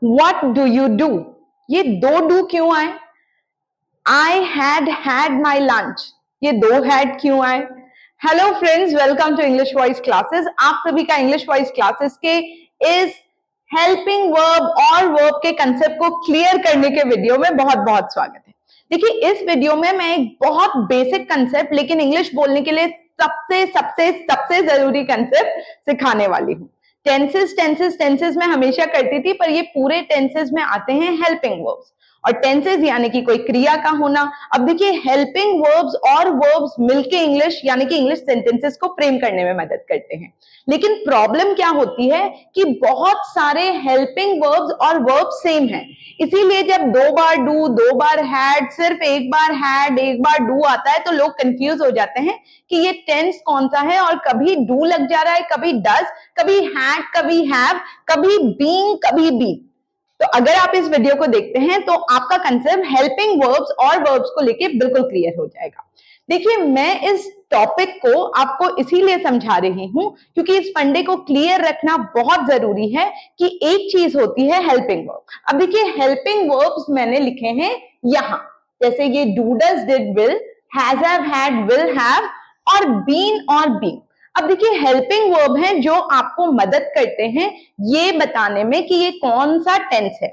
What do you do, ये दो do क्यों आए? आई हैड माई लंच, ये दो हैड क्यों आए? Hello friends, welcome to English voice classes. आप सभी का इंग्लिश वॉइस क्लासेस के इस हेल्पिंग वर्ब और वर्ब के कंसेप्ट को क्लियर करने के वीडियो में बहुत बहुत स्वागत है। देखिए, इस वीडियो में मैं एक बहुत बेसिक कंसेप्ट लेकिन इंग्लिश बोलने के लिए सबसे सबसे सबसे जरूरी कंसेप्ट सिखाने वाली हूँ। टेंसेस मैं हमेशा करती थी, पर ये पूरे टेंसेस में आते हैं हेल्पिंग वर्ब्स। और टेंसेस यानी कि कोई क्रिया का होना। अब देखिए, हेल्पिंग वर्ब्स और वर्ब्स मिलके इंग्लिश यानी कि इंग्लिश सेंटेंसेस को फ्रेम करने में मदद करते हैं। लेकिन प्रॉब्लम क्या होती है कि बहुत सारे हेल्पिंग वर्ब्स और वर्ब्स सेम हैं। इसीलिए जब दो बार डू, दो बार हैड, सिर्फ एक बार हैड, एक बार डू आता है तो लोग कंफ्यूज हो जाते हैं कि ये टेंस कौन सा है। और कभी डू लग जा रहा है, कभी डज, कभी हैड, कभी हैव, कभी बीइंग, कभी बी। तो अगर आप इस वीडियो को देखते हैं तो आपका कंसेप्ट हेल्पिंग वर्ब्स और वर्ब्स को लेके बिल्कुल क्लियर हो जाएगा। देखिए, मैं इस टॉपिक को आपको इसीलिए समझा रही हूं क्योंकि इस फंडे को क्लियर रखना बहुत जरूरी है कि एक चीज होती है हेल्पिंग वर्ब। अब देखिए, हेल्पिंग वर्ब्स मैंने लिखे हैं यहां, जैसे ये do, does, did, will, has, have, had, will have और बीन और बीइंग। अब देखिए, हेल्पिंग वर्ब हैं जो आपको मदद करते हैं ये बताने में कि ये कौन सा टेंस है।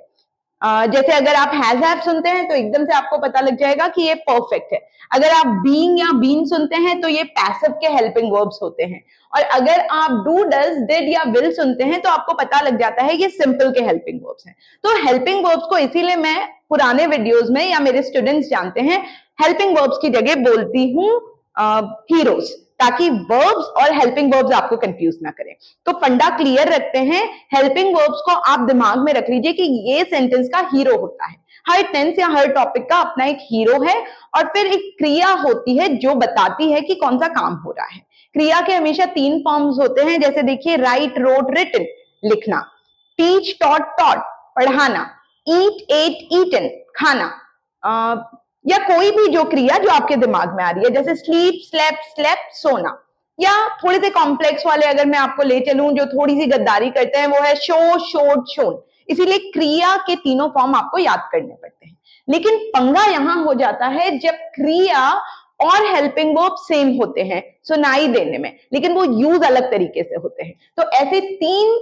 जैसे अगर आप हैज, हैव सुनते हैं तो एकदम से आपको पता लग जाएगा कि ये परफेक्ट है। अगर आप बीइंग या बीन सुनते हैं तो ये पैसिव के हेल्पिंग वर्ब्स होते हैं। और अगर आप डू, डज, डिड या विल सुनते हैं तो आपको पता लग जाता है ये सिंपल के हेल्पिंग वर्ब्स हैं। तो हेल्पिंग वर्ब्स को इसीलिए मैं पुराने वीडियोस में, या मेरे स्टूडेंट्स जानते हैं, हेल्पिंग वर्ब्स की जगह बोलती हूँ हीरोज, ताकि वर्ब्स और हेल्पिंग वर्ब्स आपको कंफ्यूज ना करें। तो फंडा क्लियर रखते हैं, हेल्पिंग वर्ब्स को आप दिमाग में रख लीजिए कि ये सेंटेंस का हीरो होता है। हर टेंस या हर टॉपिक का अपना एक हीरो है और फिर एक क्रिया होती है जो बताती है कि कौन सा काम हो रहा है। क्रिया के हमेशा तीन फॉर्म्स होते हैं, जैसे देखिए, राइट, रोट, रिटन, लिखना, टीच, टॉट, टॉट, पढ़ाना, ईट, एट, ईटन, खाना, या कोई भी जो क्रिया जो आपके दिमाग में आ रही है, जैसे स्लीप, स्लेप्ट, स्लेप्ट, सोना। या थोड़े से कॉम्प्लेक्स वाले अगर मैं आपको ले चलूं जो थोड़ी सी गद्दारी करते हैं, वो है शो, शोड, शोन। इसीलिए क्रिया के तीनों फॉर्म आपको याद करने पड़ते हैं। लेकिन पंगा यहां हो जाता है जब क्रिया और हेल्पिंग वर्ब सेम होते हैं सुनाई देने में, लेकिन वो यूज अलग तरीके से होते हैं। तो ऐसे तीन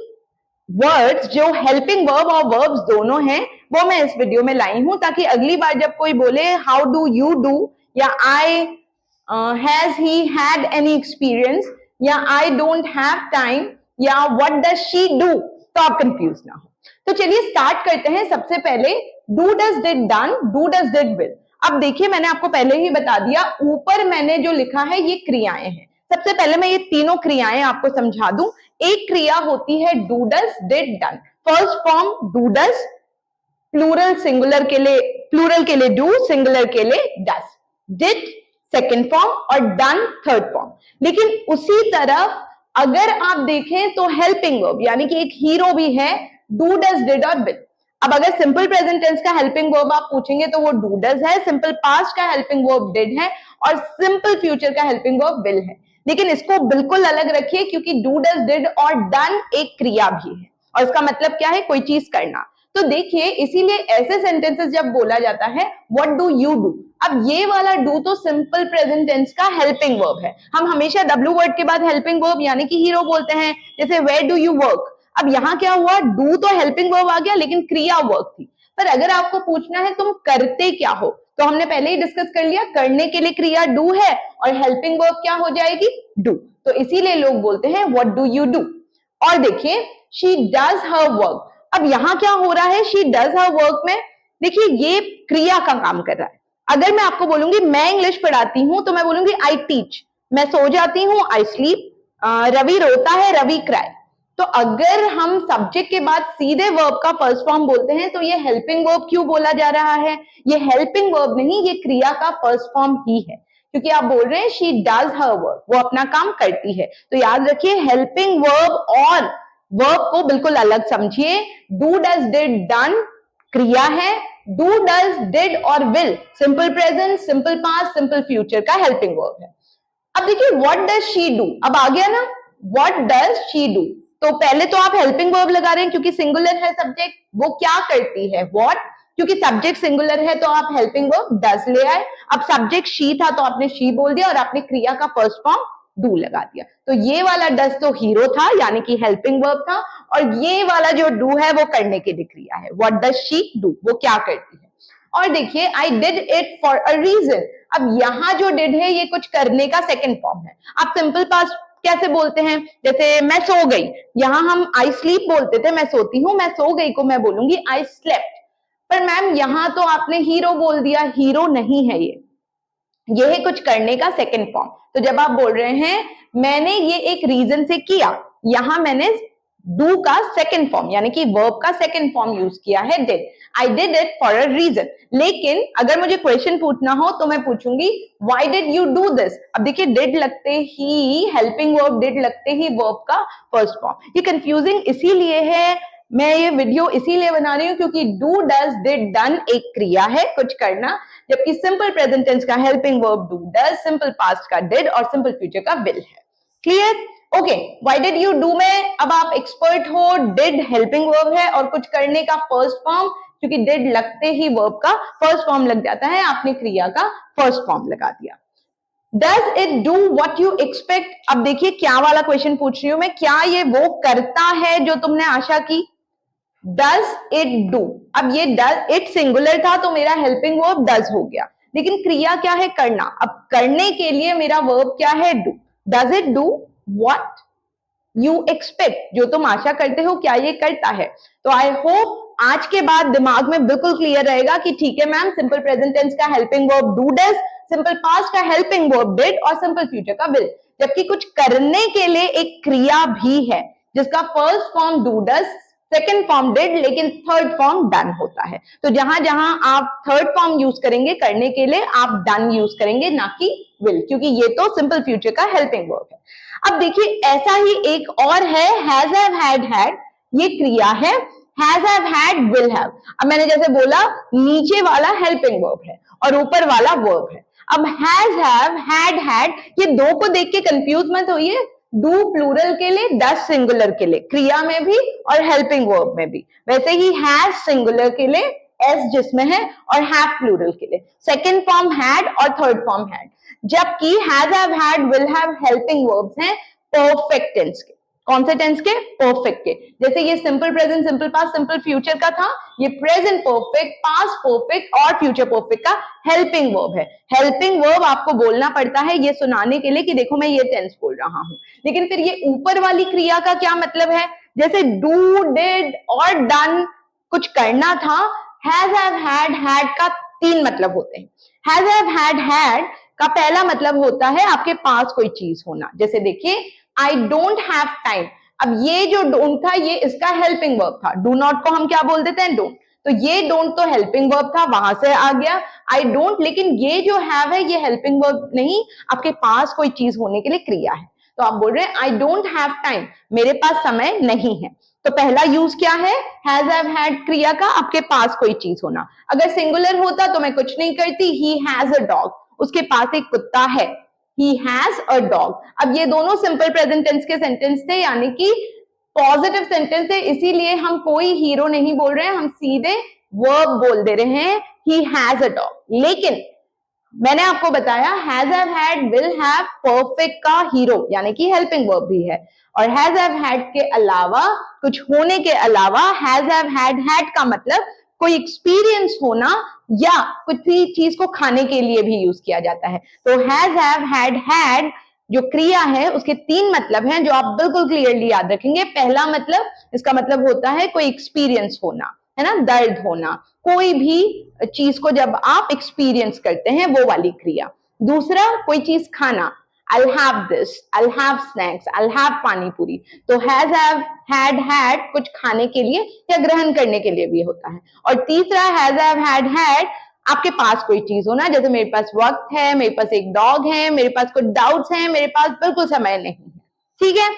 वर्ड्स जो हेल्पिंग वर्ब और वर्ब्स दोनों हैं वो मैं इस वीडियो में लाई हूं, ताकि अगली बार जब कोई बोले हाउ डू यू डू, या I has he had any experience, या आई डोंट हैव टाइम, या व्हाट डज शी डू, तो आप कंफ्यूज ना हो। तो चलिए स्टार्ट करते हैं। सबसे पहले do, does, did, done, do, does, did, will. अब देखिए, मैंने आपको पहले ही बता दिया, ऊपर मैंने जो लिखा है ये क्रियाएं हैं। सबसे पहले मैं ये तीनों क्रियाएं आपको समझा दूं। एक क्रिया होती है do, does, did, done. First form do, does, plural singular के लिए, प्लूरल के लिए डू, सिंगुलर के लिए डज। डिड सेकंड फॉर्म और डन थर्ड फॉर्म। लेकिन उसी तरफ अगर आप देखें तो हेल्पिंग वर्ब यानी कि एक हीरो भी है, डू, डज, डिड और विल। अब अगर सिंपल प्रेजेंट टेंस का हेल्पिंग वर्ब आप पूछेंगे तो वो डू, डज है, सिंपल पास्ट का हेल्पिंग वर्ब डिड है और सिंपल फ्यूचर का हेल्पिंग वर्ब विल है। लेकिन इसको बिल्कुल अलग रखिए क्योंकि डू, डज, डिड और डन एक क्रिया भी है और इसका मतलब क्या है, कोई चीज करना। तो देखिए, इसीलिए ऐसे सेंटेंसेस जब बोला जाता है व्हाट डू यू डू, अब ये वाला डू तो सिंपल प्रेजेंट टेंस का हेल्पिंग वर्ब है। हम हमेशा डब्ल्यू वर्ड के बाद हेल्पिंग वर्ब यानी कि हीरो बोलते हैं, जैसे वेयर डू यू वर्क। अब यहां क्या हुआ, डू तो हेल्पिंग वर्ब आ गया लेकिन क्रिया वर्क थी। पर अगर आपको पूछना है तुम करते क्या हो, तो हमने पहले ही डिस्कस कर लिया, करने के लिए क्रिया डू है और हेल्पिंग वर्ब क्या हो जाएगी, डू। तो इसीलिए लोग बोलते हैं व्हाट डू यू डू। और देखिए, शी डज हर वर्क। अब यहां क्या हो रहा है, शी डज हर वर्क में देखिए ये क्रिया का काम कर रहा है। अगर मैं आपको बोलूंगी मैं इंग्लिश पढ़ाती हूं तो मैं बोलूंगी आई टीच। मैं सो जाती हूं, आई स्लीप। रवि रोता है, रवि क्राई। तो अगर हम सब्जेक्ट के बाद सीधे वर्ब का फर्स्ट फॉर्म बोलते हैं तो ये हेल्पिंग वर्ब क्यों बोला जा रहा है, ये हेल्पिंग वर्ब नहीं, ये क्रिया का फर्स्ट फॉर्म ही है, क्योंकि आप बोल रहे हैं शी डज हर वर्क, वो अपना काम करती है। तो याद रखिए, हेल्पिंग वर्ब और वर्ब को बिल्कुल अलग समझिए। डू, डज, डिड, डन क्रिया है, डू, डज, डिड और will simple present, simple past, simple future का हेल्पिंग वर्ब है। अब देखिए, व्हाट डज शी डू, अब आ गया ना, व्हाट डज शी डू। तो पहले तो आप हेल्पिंग वर्ब लगा रहे हैं क्योंकि सिंगुलर है सब्जेक्ट, वो क्या करती है, व्हाट, क्योंकि सब्जेक्ट सिंगुलर है तो आप हेल्पिंग वर्ब डज ले आए। अब सब्जेक्ट शी था तो आपने शी बोल दिया और आपने क्रिया का फर्स्ट फॉर्म डू लगा दिया। तो ये वाला डज तो हीरो था यानी कि हेल्पिंग वर्ब था, और ये वाला जो डू है वो करने के लिए क्रिया है। व्हाट डज शी डू, वो क्या करती है। और देखिए I did it for a reason, अब यहां जो डिड है ये कुछ करने का सेकंड फॉर्म है। आप सिंपल पास्ट कैसे बोलते हैं, जैसे मैं सो गई, यहां हम आई स्लीप बोलते थे, मैं सोती हूं, मैं सो गई को मैं बोलूंगी आई स्लेप्ट। पर मैम यहां तो आपने हीरो बोल दिया, हीरो नहीं है ये है कुछ करने का सेकंड फॉर्म। तो जब आप बोल रहे हैं मैंने ये एक रीजन से किया, यहां मैंने डू का सेकंड फॉर्म यानी कि वर्ब का सेकंड फॉर्म यूज किया है did. I did it for a reason. लेकिन अगर मुझे क्वेश्चन पूछना हो तो मैं पूछूंगी why did you do this. अब देखिए डिड लगते ही हेल्पिंग वर्ब, डिड लगते ही वर्ब का फर्स्ट फॉर्म। ये कंफ्यूजिंग इसीलिए है, मैं ये वीडियो इसीलिए बना रही हूं क्योंकि डू डज डिड डन एक क्रिया है कुछ करना, जबकि सिंपल प्रेजेंट टेंस का helping verb do does, simple past का डिड और सिंपल फ्यूचर का विल है। Clear? Okay, why did you do में अब आप एक्सपर्ट हो, डिड हेल्पिंग वर्ब है और कुछ करने का फर्स्ट फॉर्म, क्योंकि डिड लगते ही वर्ब का फर्स्ट फॉर्म लग जाता है, आपने क्रिया का फर्स्ट फॉर्म लगा दिया। Does it do what you expect, अब देखिए क्या वाला क्वेश्चन पूछ रही हूं मैं, क्या ये वो करता है जो तुमने आशा की। डज इट डू, अब ये डज इट सिंगुलर था तो मेरा हेल्पिंग वर्ब डज हो गया, लेकिन क्रिया क्या है, करना। अब करने के लिए मेरा वर्ब क्या है, do. Does it do what you expect, जो तुम आशा करते हो क्या ये करता है। तो आई होप आज के बाद दिमाग में बिल्कुल क्लियर रहेगा कि ठीक है मैम, सिंपल प्रेजेंट टेंस का helping verb do does, simple past का हेल्पिंग वर्ब डिड और सिंपल फ्यूचर का विल। जबकि कुछ करने के लिए एक क्रिया भी है जिसका first form do does, second form did, लेकिन थर्ड फॉर्म डन होता है। तो जहां जहां आप थर्ड फॉर्म यूज करेंगे करने के लिए आप डन यूज करेंगे, ना कि विल, क्योंकि ये तो सिंपल फ्यूचर का हेल्पिंग वर्ब है। अब देखिए ऐसा ही एक और है, हैज हैव हैड हैड, ये क्रिया है, has have had will have. अब मैंने जैसे बोला नीचे वाला हेल्पिंग वर्ब है और ऊपर वाला वर्ब है। अब हैज हैव हैड हैड, ये दो को देख के कंफ्यूज मत होइए, डू प्लूरल के लिए, डज सिंगुलर के लिए, क्रिया में भी और हेल्पिंग वर्ब में भी। वैसे ही हैज सिंगुलर के लिए, एस जिसमें है, और हैव प्लूरल के लिए, सेकेंड फॉर्म हैड और थर्ड फॉर्म हैड। जबकि has have had will have helping verbs हैं परफेक्ट टेंस के। कौन से टेंस के, परफेक्ट के। जैसे ये simple present, simple past, simple future का था, ये प्रेजेंट परफेक्ट, पास्ट परफेक्ट और फ्यूचर परफेक्ट का हेल्पिंग वर्ब है। हेल्पिंग वर्ब आपको बोलना पड़ता है ये सुनाने के लिए कि देखो मैं ये टेंस बोल रहा हूं, लेकिन फिर ये ऊपर वाली क्रिया का क्या मतलब है, जैसे डू, डिड और डन, कुछ करना था। हैज हैव हैड हैड का तीन मतलब होते हैं। हैज हैव हैड हैड का पहला मतलब होता है आपके पास कोई चीज होना, जैसे देखिए आई डोंट हैव टाइम। अब ये जो डोंट था ये इसका हेल्पिंग वर्ब था, डू नॉट को हम क्या बोल देते हैं, डोंट। तो ये डोंट तो हेल्पिंग वर्ब था, वहां से आ गया आई डोंट, लेकिन ये जो हैव है ये हेल्पिंग वर्ब नहीं, आपके पास कोई चीज होने के लिए क्रिया है। तो आप बोल रहे हैं आई डोंट हैव टाइम, मेरे पास समय नहीं है। तो पहला यूज क्या है, हैज हैव हैड क्रिया का, आपके पास कोई चीज होना। अगर सिंगुलर होता तो मैं कुछ नहीं करती, ही हैज अ डॉग, उसके पास एक कुत्ता है, he has a dog। अब ये दोनों सिंपल प्रेजेंट टेंस के सेंटेंस थे, यानी कि पॉजिटिव सेंटेंस है, इसीलिए हम कोई हीरो नहीं बोल रहे हैं, हम सीधे वर्ब बोल दे रहे हैं, he has a dog। लेकिन मैंने आपको बताया has have had will have perfect का हीरो यानी कि हेल्पिंग वर्ब भी है, और हैज हैव हैड के अलावा, कुछ होने के अलावा, हैज हैव हैड का मतलब कोई एक्सपीरियंस होना या कुछ चीज को खाने के लिए भी यूज किया जाता है। तो हैज हैव हैड जो क्रिया है उसके तीन मतलब हैं जो आप बिल्कुल क्लियरली याद रखेंगे। पहला मतलब, इसका मतलब होता है कोई एक्सपीरियंस होना, है ना, दर्द होना, कोई भी चीज को जब आप एक्सपीरियंस करते हैं वो वाली क्रिया। दूसरा, कोई चीज खाना, I'll have this, I'll have snacks, I'll have पानी पूरी। तो has have had कुछ खाने के लिए या ग्रहण करने के लिए भी होता है। और तीसरा has have had आपके पास कोई चीज होना, जैसे मेरे पास वक्त है, मेरे पास एक डॉग है, मेरे पास कुछ डाउट्स हैं, मेरे पास बिल्कुल समय नहीं है। ठीक है,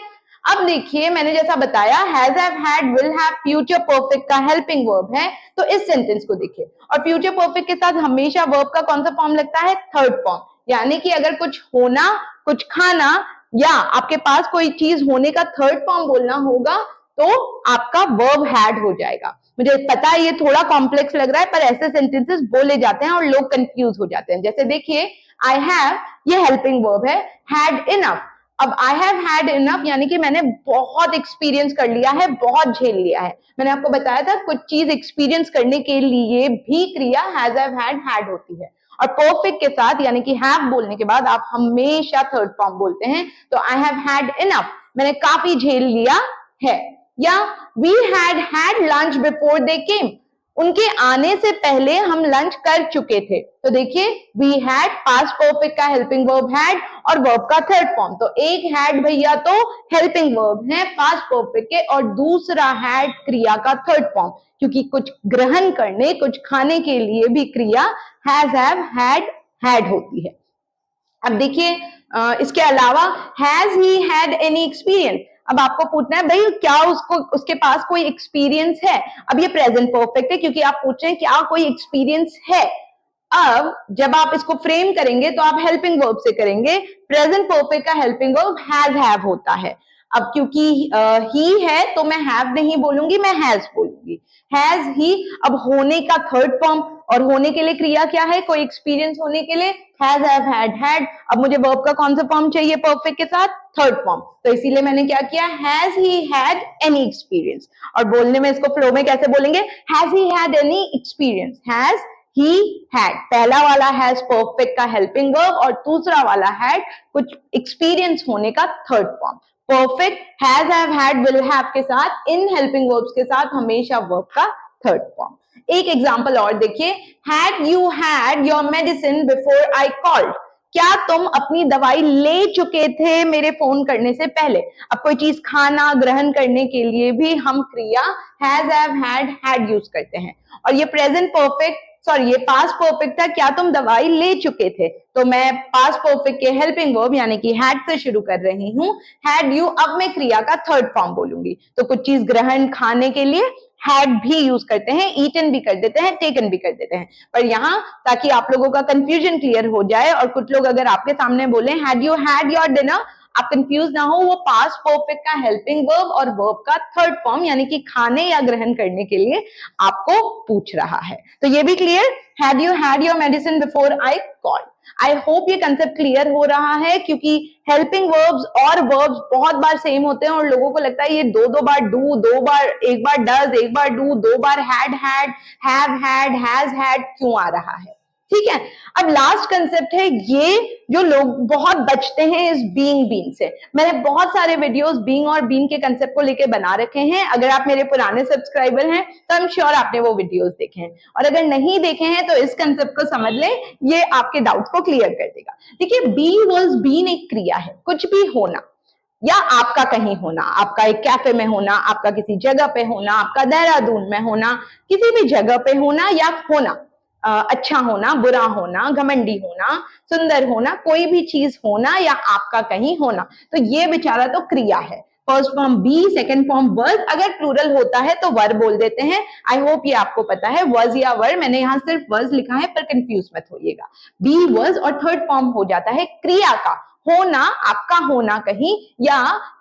अब देखिए मैंने जैसा बताया has have had will have future perfect का हेल्पिंग वर्ब है, तो इस सेंटेंस को देखिए, और फ्यूचर परफेक्ट के साथ हमेशा वर्ब का कौन सा फॉर्म लगता है, थर्ड फॉर्म। यानी कि अगर कुछ होना, कुछ खाना या आपके पास कोई चीज होने का थर्ड फॉर्म बोलना होगा तो आपका वर्ब हैड हो जाएगा। मुझे पता है ये थोड़ा कॉम्प्लेक्स लग रहा है, पर ऐसे सेंटेंसेस बोले जाते हैं और लोग कंफ्यूज हो जाते हैं। जैसे देखिए, आई हैव, ये हेल्पिंग वर्ब है, हैड इनफ। अब आई हैव हैड इनफ यानी कि मैंने बहुत एक्सपीरियंस कर लिया है, बहुत झेल लिया है। मैंने आपको बताया था कुछ चीज एक्सपीरियंस करने के लिए भी क्रिया हैज हैव हैड होती है। और परफेक्ट के साथ यानी कि हैव बोलने के बाद आप हमेशा थर्ड फॉर्म बोलते हैं। तो आई हैव हैड इनफ, मैंने काफी झेल लिया है। या we had lunch before they came, उनके आने से पहले हम लंच कर चुके थे। तो देखिए, वी हैड पास्ट परफेक्ट का हेल्पिंग वर्ब हैड और वर्ब का थर्ड फॉर्म। तो एक हैड भैया तो हेल्पिंग वर्ब है पास्ट परफेक्ट के, और दूसरा हैड क्रिया का थर्ड फॉर्म, क्योंकि कुछ ग्रहण करने, कुछ खाने के लिए भी क्रिया हैज हैव हैड होती है। अब देखिए, इसके अलावा has he had any experience. अब आपको पूछना है भाई क्या उसके पास कोई एक्सपीरियंस है। अब ये प्रेजेंट परफेक्ट है क्योंकि आप पूछ रहे हैं क्या कोई एक्सपीरियंस है। अब जब आप इसको फ्रेम करेंगे तो आप हेल्पिंग वर्ब से करेंगे। प्रेजेंट परफेक्ट का हेल्पिंग वर्ब हैज हैव होता है। अब क्योंकि ही है तो मैं हैव नहीं बोलूंगी, मैं हैज बोलूंगी। हैज ही, अब होने का थर्ड फॉर्म, और होने के लिए क्रिया क्या है, कोई एक्सपीरियंस होने के लिए हैज हैव हैड। अब मुझे वर्ब का कौन सा फॉर्म चाहिए परफेक्ट के साथ, थर्ड फॉर्म। तो इसीलिए मैंने क्या किया, has he had any experience. और बोलने में इसको फ्लो में कैसे बोलेंगे, has he had any experience, has he had. पहला वाला हैज परफेक्ट का हेल्पिंग वर्ब और दूसरा वाला हैड कुछ एक्सपीरियंस होने का third form. Perfect has have had will have के साथ, इन हेल्पिंग वर्ब्स के साथ हमेशा वर्ब का थर्ड फॉर्म। एक एग्जांपल और देखिए, had you had your medicine before I called, क्या तुम अपनी दवाई ले चुके थे मेरे फोन करने से पहले। अब कोई चीज खाना, ग्रहण करने के लिए भी हम क्रिया हैज हैव हैड यूज करते हैं। और ये प्रेजेंट परफेक्ट, सॉरी ये पास्ट परफेक्ट था, क्या तुम दवाई ले चुके थे। तो मैं पास्ट परफेक्ट के हेल्पिंग वर्ब यानी कि हैड से शुरू कर रही हूं, हैड यू। अब मैं क्रिया का थर्ड फॉर्म बोलूंगी। तो कुछ चीज ग्रहण, खाने के लिए हैड भी यूज करते हैं, ईटन भी कर देते हैं, टेकन भी कर देते हैं। पर यहाँ ताकि आप लोगों का कंफ्यूजन क्लियर हो जाए, और कुछ लोग अगर आपके सामने बोले had you had your dinner, आप कंफ्यूज ना हो, वो पास्ट परफेक्ट का हेल्पिंग वर्ब और वर्ब का थर्ड फॉर्म यानी कि खाने या ग्रहण करने के लिए आपको पूछ रहा है। तो ये भी clear, had you had your medicine before I called. I hope ये कंसेप्ट क्लियर हो रहा है, क्योंकि हेल्पिंग वर्ब्स और वर्ब्स बहुत बार सेम होते हैं और लोगों को लगता है ये दो बार डू, दो बार, एक बार डज, एक बार डू, दो बार had have had, has had क्यों आ रहा है। ठीक है, अब लास्ट कंसेप्ट है ये जो लोग बहुत बचते हैं इस बीइंग बीन से। मैंने बहुत सारे वीडियोस बीइंग और बीन के कंसेप्ट को लेके बना रखे हैं। अगर आप मेरे पुराने सब्सक्राइबर हैं तो आई एम श्योर आपने वो वीडियोस देखे हैं, और अगर नहीं देखे हैं तो इस कंसेप्ट को समझ लें, ये आपके डाउट्स को क्लियर कर देगा। देखिए, बी वाज बीन एक क्रिया है, कुछ भी होना, या आपका कहीं होना, आपका एक कैफे में होना, आपका किसी जगह पे होना, आपका देहरादून में होना, किसी भी जगह पे होना, या होना, अच्छा होना, बुरा होना, घमंडी होना, सुंदर होना, कोई भी चीज होना, या आपका कहीं होना, तो ये बेचारा तो क्रिया है। First form be, second form were. अगर प्लूरल होता है तो वर बोल देते हैं। आई होप ये आपको पता है, वर्ज या वर। मैंने यहाँ सिर्फ वर्ज लिखा है, पर कंफ्यूज मत होइएगा। बी वर्ज और थर्ड फॉर्म हो जाता है क्रिया का होना, आपका होना कहीं, या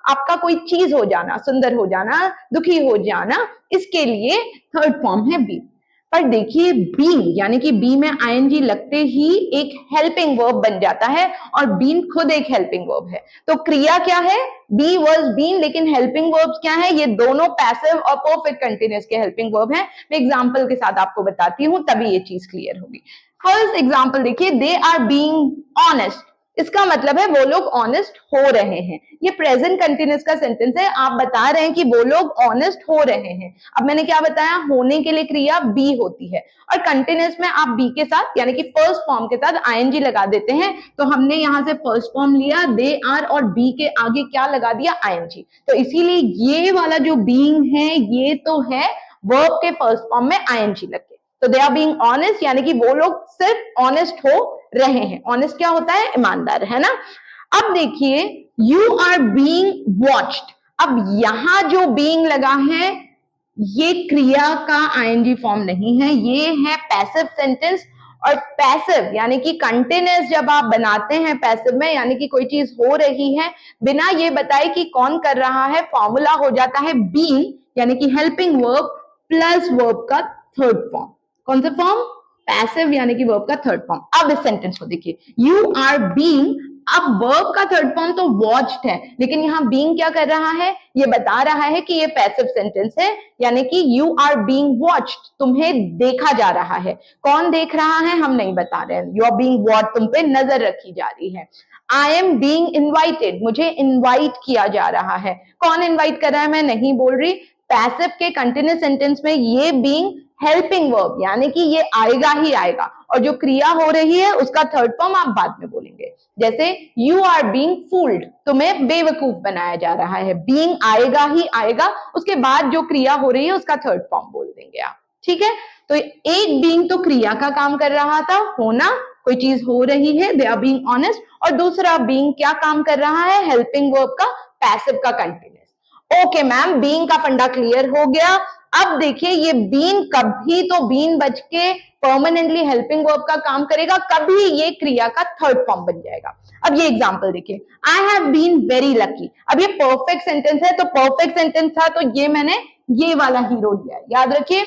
आपका कोई चीज हो जाना, सुंदर हो जाना, दुखी हो जाना, इसके लिए थर्ड फॉर्म है बी। पर देखिए, बीन यानी कि बी में आईएनजी लगते ही एक हेल्पिंग वर्ब बन जाता है, और बीन खुद एक हेल्पिंग वर्ब है। तो क्रिया क्या है, बी वाज बीन, लेकिन हेल्पिंग वर्ब्स क्या है, ये दोनों पैसिव और परफेक्ट कंटिन्यूअस के हेल्पिंग वर्ब हैं। मैं एग्जांपल के साथ आपको बताती हूं, तभी ये चीज क्लियर होगी। फर्स्ट एग्जांपल देखिए, दे आर बीइंग ऑनेस्ट। इसका मतलब है वो लोग ऑनेस्ट हो रहे हैं। ये प्रेजेंट कंटिन्यूअस का सेंटेंस है, आप बता रहे हैं कि वो लोग ऑनेस्ट हो रहे हैं। अब मैंने क्या बताया, होने के लिए क्रिया बी होती है, और कंटिन्यूअस में आप बी के साथ यानी कि फर्स्ट फॉर्म के साथ आईएनजी लगा देते हैं। तो हमने यहां से फर्स्ट फॉर्म लिया, दे आर, और बी के आगे क्या लगा दिया, आईएनजी। तो इसीलिए ये वाला जो बीइंग है, ये तो है वर्ब के फर्स्ट फॉर्म में आईएनजी लग के। तो दे आर बीइंग ऑनेस्ट यानी कि वो लोग सिर्फ ऑनेस्ट हो रहे हैं। ऑनेस्ट क्या होता है, ईमानदार, है ना। अब देखिए, यू आर बीइंग वॉच्ड। अब यहां जो बीइंग लगा है, ये क्रिया का आईएनजी फॉर्म नहीं है, ये है पैसिव सेंटेंस, और पैसिव यानी कि कंटिन्यूअस जब आप बनाते हैं पैसिव में, यानी कि कोई चीज हो रही है बिना ये बताए कि कौन कर रहा है, फॉर्मूला हो जाता है बीइंग यानी कि हेल्पिंग वर्ब प्लस वर्ब का थर्ड फॉर्म। कौन सा फॉर्म? पैसिव यानी कि वर्ब का थर्ड फॉर्म। अब इस सेंटेंस को देखिए, यू आर बीइंग, अब वर्ब का थर्ड फॉर्म तो वॉच्ड है, लेकिन यहाँ बीइंग क्या कर रहा है, ये बता रहा है कि ये पैसिव सेंटेंस है, यानी कि यू आर बीइंग वॉच्ड, तुम्हें देखा जा रहा है। कौन देख रहा है हम नहीं बता रहे हैं, यू आर बीइंग वॉच्ड, तुम पे नजर रखी जा रही है। आई एम बीइंग इनवाइटेड, मुझे इनवाइट किया जा रहा है। कौन इनवाइट कर रहा है मैं नहीं बोल रही। पैसिव के कंटिन्यूअस सेंटेंस में ये बीइंग हेल्पिंग वर्ब यानी कि ये आएगा ही आएगा, और जो क्रिया हो रही है उसका थर्ड फॉर्म आप बाद में बोलेंगे। जैसे यू आर बीइंग फूल्ड, तुम्हें बेवकूफ बनाया जा रहा है। बीइंग आएगा ही आएगा, उसके बाद जो क्रिया हो रही है उसका थर्ड फॉर्म बोल देंगे आप। ठीक है, तो एक बीइंग तो क्रिया का काम कर रहा था, होना, कोई चीज हो रही है, दे आर बीइंग ऑनेस्ट, और दूसरा बीइंग क्या काम कर रहा है, हेल्पिंग वर्ब का, पैसिव का कंटिन्यूअस। ओके मैम, बीइंग का फंडा क्लियर हो गया। अब देखिए ये बीन, कभी तो बीन बच के परमानेंटली हेल्पिंग वर्ब का काम करेगा, कभी ये क्रिया का थर्ड फॉर्म बन जाएगा। अब ये एग्जांपल देखिए, I have been very lucky. अब ये परफेक्ट सेंटेंस है, तो परफेक्ट सेंटेंस था तो ये मैंने ये वाला हीरो दिया है, याद रखिए।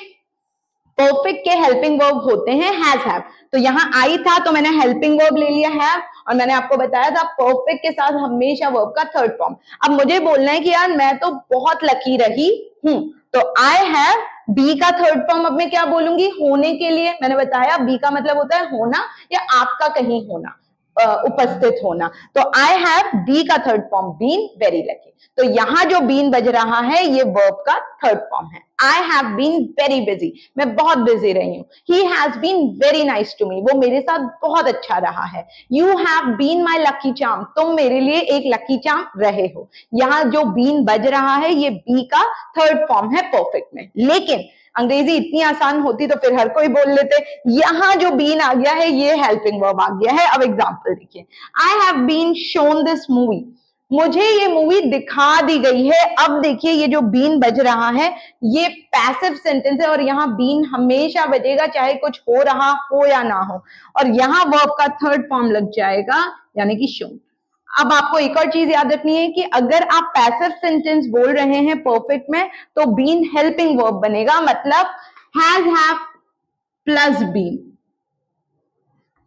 परफेक्ट के हेल्पिंग वर्ब होते हैं हैज हैव, तो यहाँ आई था तो मैंने हेल्पिंग वर्ब ले लिया हैव, और मैंने आपको बताया था परफेक्ट के साथ हमेशा वर्ब का थर्ड फॉर्म। अब मुझे बोलना है कि यार मैं तो बहुत लकी रही हूं, तो आई हैव, बी का थर्ड फॉर्म अब मैं क्या बोलूंगी, होने के लिए। मैंने बताया बी का मतलब होता है होना या आपका कहीं होना, उपस्थित होना। तो आई हैव बी का third form been very lucky, तो यहां जो बीन बज रहा है ये वर्ब का थर्ड फॉर्म है। I have been very busy, मैं बहुत बिजी रही हूं। He has been very nice to me, वो मेरे साथ बहुत अच्छा रहा है। You have been my lucky charm, तुम मेरे लिए एक लकी चार्म रहे हो। यहाँ जो बीन बज रहा है ये बी का थर्ड फॉर्म है परफेक्ट में, लेकिन अंग्रेजी इतनी आसान होती तो फिर हर कोई बोल लेते। यहां जो बीन आ गया है ये हेल्पिंग वर्ब आ गया है। अब एग्जांपल देखिए, I have been shown this movie, मुझे ये मूवी दिखा दी गई है। अब देखिए ये जो बीन बज रहा है ये पैसिव सेंटेंस है, और यहाँ बीन हमेशा बजेगा चाहे कुछ हो रहा हो या ना हो, और यहाँ वर्ब का थर्ड फॉर्म लग जाएगा यानी कि शोन। अब आपको एक और चीज याद रखनी है कि अगर आप पैसिव सेंटेंस बोल रहे हैं परफेक्ट में तो बीन हेल्पिंग वर्ब बनेगा, मतलब हैज हैव प्लस बीन।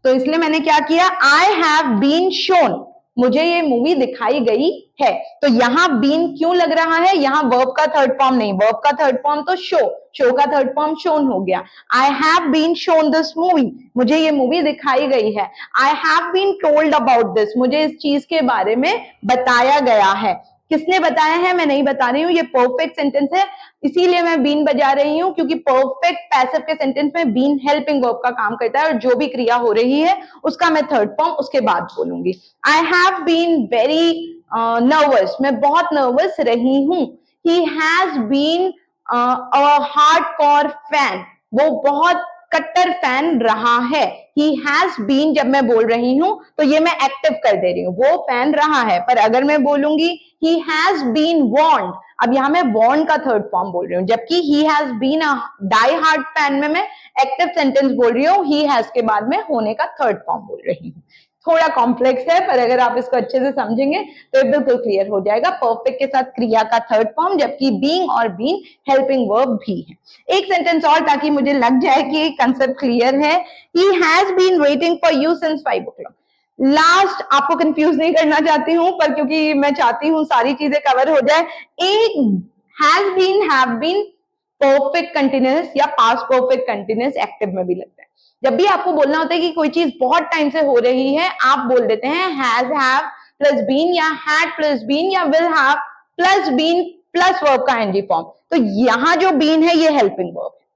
तो इसलिए मैंने क्या किया, आई हैव बीन शोन, मुझे ये मूवी दिखाई गई है। तो यहां बीन क्यों लग रहा है, यहां वर्ब का थर्ड फॉर्म नहीं, वर्ब का थर्ड फॉर्म तो शो, शो का थर्ड फॉर्म शोन हो गया। I have been shown this movie, मुझे ये मूवी दिखाई गई है। I have been told about this, मुझे इस चीज के बारे में बताया गया है। किसने बताया है मैं नहीं बता रही हूँ, ये परफेक्ट सेंटेंस है इसीलिए मैं बीन बजा रही हूँ, क्योंकि परफेक्ट पैसिव के सेंटेंस में बीन हेल्पिंग वर्ब का काम करता है, और जो भी क्रिया हो रही है उसका मैं थर्ड फॉर्म उसके बाद बोलूंगी। I have been very nervous, मैं बहुत नर्वस रही हूँ। He has been a hardcore fan, वो बहुत कट्टर फैन रहा है। ही हैज बीन जब मैं बोल रही हूं तो ये मैं एक्टिव कर दे रही हूँ, वो फैन रहा है। पर अगर मैं बोलूंगी ही हैज बीन वॉर्न्ड, अब यहां मैं वॉर्न का थर्ड फॉर्म बोल रही हूँ, जबकि he has been a die hard fan में मैं एक्टिव सेंटेंस बोल रही हूँ, ही हैज के बाद में होने का थर्ड फॉर्म बोल रही हूँ। थोड़ा कॉम्प्लेक्स है, पर अगर आप इसको अच्छे से समझेंगे तो बिल्कुल क्लियर हो जाएगा। परफेक्ट के साथ क्रिया का थर्ड फॉर्म, जबकि बीइंग और बीन हेल्पिंग वर्ब भी है। एक सेंटेंस और ताकि मुझे लग जाए कि कंसेप्ट क्लियर है। He has been waiting for you since 5 o'clock। Last आपको कंफ्यूज नहीं करना चाहती हूँ, पर क्योंकि मैं चाहती हूँ सारी चीजें कवर हो जाए, एक has been, have been perfect continuous या पास्ट परफेक्ट कंटिन्यूअस एक्टिव में भी लगता है। जब भी आपको बोलना होता है कि कोई चीज बहुत टाइम से हो रही है, आप बोल देते हैं हैज हैव प्लस बीन, या हैड प्लस बीन, या will have plus been plus verb का एनजी फॉर्म। तो यहां जो बीन है ये हेल्पिंग वर्ब है।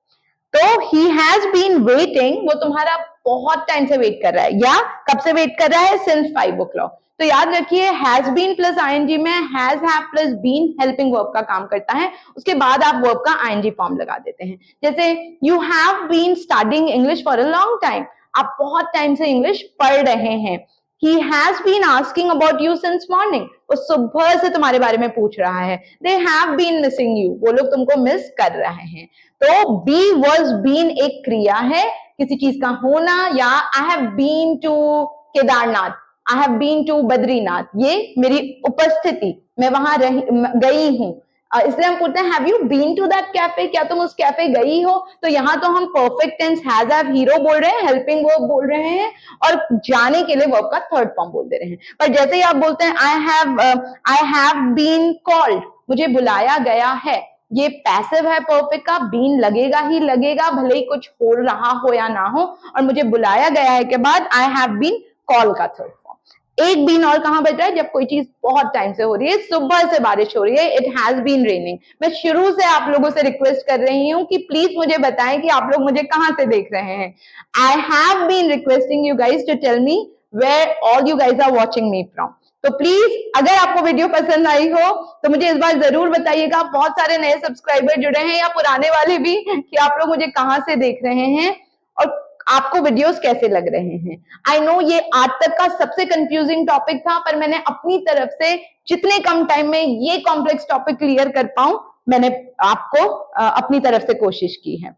तो ही हैज बीन वेटिंग, वो तुम्हारा बहुत टाइम से वेट कर रहा है, या कब से वेट कर रहा है, सिंस 5 o'clock। तो याद रखिए हैज बीन प्लस आईएनजी में has have plus been helping verb का काम करता है, उसके बाद आप वर्ब का आईएनजी फॉर्म लगा देते हैं। जैसे you have been studying English for a long time, आप बहुत टाइम से इंग्लिश पढ़ रहे हैं। He has been asking about you since morning, वो सुबह से तुम्हारे बारे में पूछ रहा है। They have been missing you, वो लोग तुमको मिस कर रहे हैं। तो be was been एक क्रिया है, किसी चीज का होना, या I have been to Kedarnath, I have been to Badrinath, ये मेरी उपस्थिति, मैं वहां गई हूं। इसलिए हम पूछते हैं have you been to that cafe, क्या तुम उस कैफे गई हो? तो यहाँ तो हम परफेक्ट टेंस हैज हैव हीरो बोल रहे हैं, हेल्पिंग वर्ब बोल रहे हैं, और जाने के लिए वर्ब का थर्ड फॉर्म बोल दे रहे हैं। पर जैसे ही आप बोलते हैं आई हैव बीन कॉल्ड, मुझे बुलाया गया है, ये पैसिव है परफेक्ट का, बीन लगेगा ही लगेगा, भले ही कुछ हो रहा हो या ना हो, और मुझे बुलाया गया है के बाद आई हैव बीन कॉल का थर्ड फॉर्म। एक बीन और कहां बच रहा है? जब कोई चीज बहुत टाइम से हो रही है, सुबह से बारिश हो रही है, इट हैज बीन रेनिंग। मैं शुरू से आप लोगों से रिक्वेस्ट कर रही हूं कि प्लीज मुझे बताएं कि आप लोग मुझे कहां से देख रहे हैं। I have been requesting you guys to tell me where all you guys are watching me from. तो प्लीज अगर आपको वीडियो पसंद आई हो तो मुझे इस बार जरूर बताइएगा। बहुत सारे नए सब्सक्राइबर जुड़े हैं या पुराने वाले भी, कि आप लोग मुझे कहां से देख रहे हैं और आपको वीडियोस कैसे लग रहे हैं। आई नो ये आज तक का सबसे कंफ्यूजिंग टॉपिक था, पर मैंने अपनी तरफ से जितने कम टाइम में ये कॉम्प्लेक्स टॉपिक क्लियर कर पाऊं, मैंने आपको अपनी तरफ से कोशिश की है।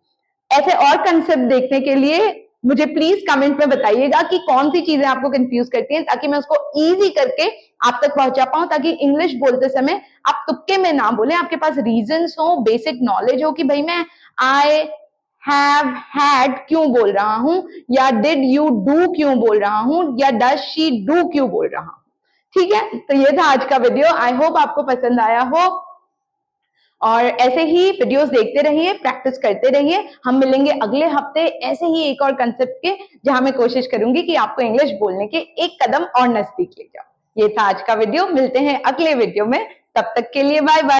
ऐसे और कंसेप्ट देखने के लिए मुझे प्लीज कमेंट में बताइएगा कि कौन सी चीजें आपको कंफ्यूज करती हैं, ताकि मैं उसको इजी करके आप तक पहुंचा पाऊं, ताकि इंग्लिश बोलते समय आप तुक्के में ना बोले, आपके पास रीजंस हो, बेसिक नॉलेज हो कि भाई मैं आई हैव हैड क्यों बोल रहा हूं, या डिड यू डू क्यों बोल रहा हूं, या डज शी डू क्यों बोल रहा हूं। ठीक है, तो ये था आज का वीडियो। आई होप आपको पसंद आया हो, और ऐसे ही वीडियोस देखते रहिए, प्रैक्टिस करते रहिए। हम मिलेंगे अगले हफ्ते ऐसे ही एक और कंसेप्ट के, जहां मैं कोशिश करूंगी कि आपको इंग्लिश बोलने के एक कदम और नजदीक ले जाऊं। ये था आज का वीडियो, मिलते हैं अगले वीडियो में, तब तक के लिए बाय बाय।